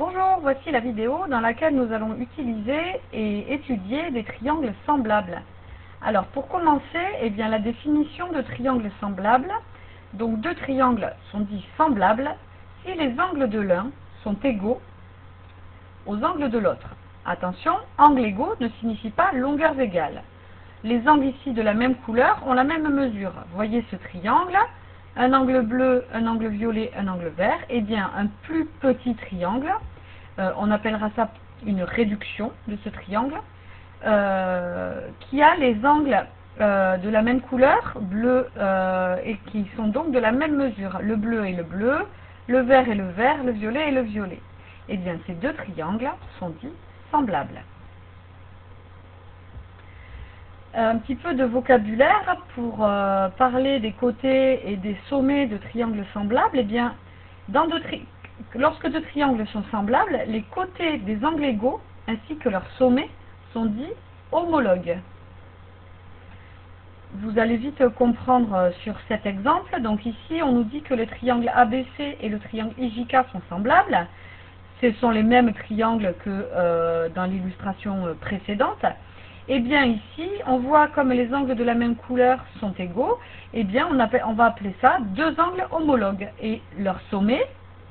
Bonjour, voici la vidéo dans laquelle nous allons utiliser et étudier des triangles semblables. Alors pour commencer, la définition de triangle semblable. Donc deux triangles sont dits semblables si les angles de l'un sont égaux aux angles de l'autre. Attention, angles égaux ne signifie pas longueurs égales. Les angles ici de la même couleur ont la même mesure. Voyez ce triangle, un angle bleu, un angle violet, un angle vert. Eh bien, un plus petit triangle, on appellera ça une réduction de ce triangle, qui a les angles de la même couleur, bleu, et qui sont donc de la même mesure. Le bleu et le bleu, le vert et le vert, le violet et le violet. Eh bien, ces deux triangles sont dits semblables. Un petit peu de vocabulaire pour parler des côtés et des sommets de triangles semblables. Eh bien, lorsque deux triangles sont semblables, les côtés des angles égaux ainsi que leurs sommets sont dits homologues. Vous allez vite comprendre sur cet exemple. Donc ici, on nous dit que le triangle ABC et le triangle IJK sont semblables. Ce sont les mêmes triangles que dans l'illustration précédente. Eh bien ici, on voit comme les angles de la même couleur sont égaux, eh bien on va appeler ça deux angles homologues. Et leurs sommets,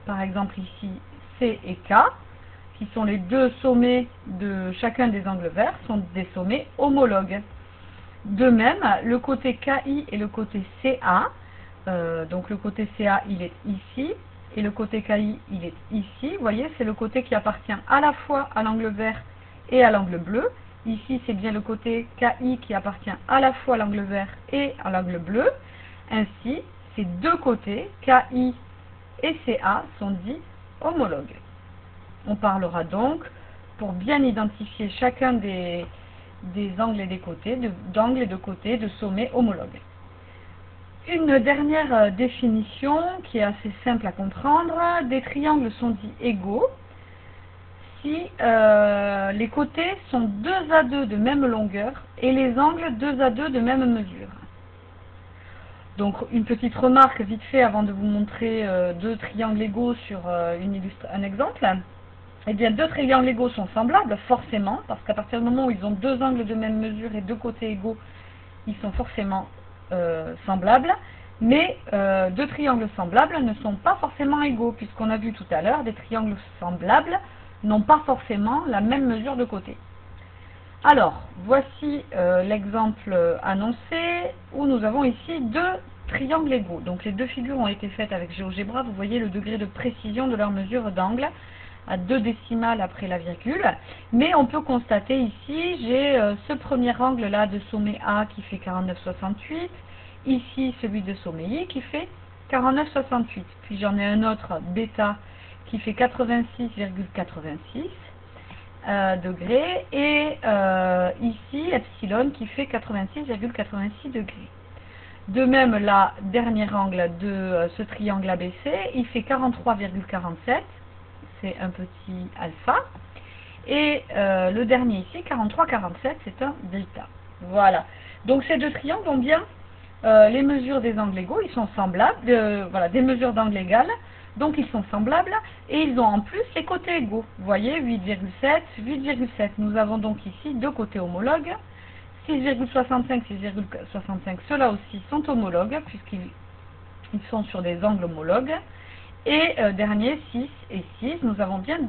par exemple ici C et K, qui sont les deux sommets de chacun des angles verts, sont des sommets homologues. De même, le côté KI et le côté CA, donc le côté CA il est ici, et le côté KI il est ici. Vous voyez, c'est le côté qui appartient à la fois à l'angle vert et à l'angle bleu. Ici, c'est bien le côté KI qui appartient à la fois à l'angle vert et à l'angle bleu. Ainsi, ces deux côtés, KI et CA, sont dits homologues. On parlera donc, pour bien identifier chacun des angles et des côtés, d'angles et de côtés, de sommets homologues. Une dernière définition qui est assez simple à comprendre. Des triangles sont dits égaux si les côtés sont 2 à 2 de même longueur et les angles 2 à 2 de même mesure. Donc une petite remarque vite fait avant de vous montrer deux triangles égaux sur un exemple. Eh bien, deux triangles égaux sont semblables, forcément, parce qu'à partir du moment où ils ont deux angles de même mesure et deux côtés égaux, ils sont forcément semblables. Mais deux triangles semblables ne sont pas forcément égaux, puisqu'on a vu tout à l'heure, des triangles semblables n'ont pas forcément la même mesure de côté. Alors, voici l'exemple annoncé, où nous avons ici deux triangles égaux. Donc les deux figures ont été faites avec GeoGebra. Vous voyez le degré de précision de leur mesure d'angle, à 2 décimales après la virgule. Mais on peut constater ici, j'ai ce premier angle là de sommet A qui fait 49,68. Ici, celui de sommet I qui fait 49,68. Puis j'en ai un autre bêta qui fait 86,86 degrés. Et ici, epsilon qui fait 86,86 degrés. De même, la dernier angle de ce triangle ABC, il fait 43,47. C'est un petit alpha. Et le dernier ici, 43,47, c'est un delta. Voilà. Donc ces deux triangles ont bien les mesures des angles égaux, ils sont semblables, voilà, des mesures d'angle égales, donc ils sont semblables, et ils ont en plus les côtés égaux. Vous voyez, 8,7, 8,7. Nous avons donc ici deux côtés homologues, 6,65, 6,65, ceux-là aussi sont homologues, puisqu'ils sont sur des angles homologues. Et dernier, 6 et 6, nous avons bien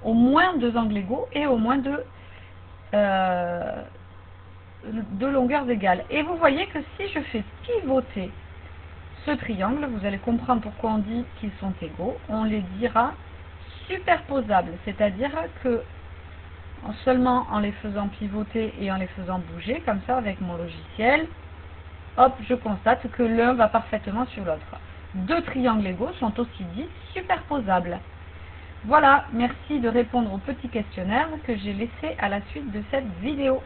au moins deux angles égaux et au moins deux longueurs égales. Et vous voyez que si je fais pivoter ce triangle, vous allez comprendre pourquoi on dit qu'ils sont égaux. On les dira superposables, c'est-à-dire que seulement en les faisant pivoter et en les faisant bouger, comme ça avec mon logiciel, hop, je constate que l'un va parfaitement sur l'autre. Deux triangles égaux sont aussi dits superposables. Voilà, merci de répondre au petit questionnaire que j'ai laissé à la suite de cette vidéo.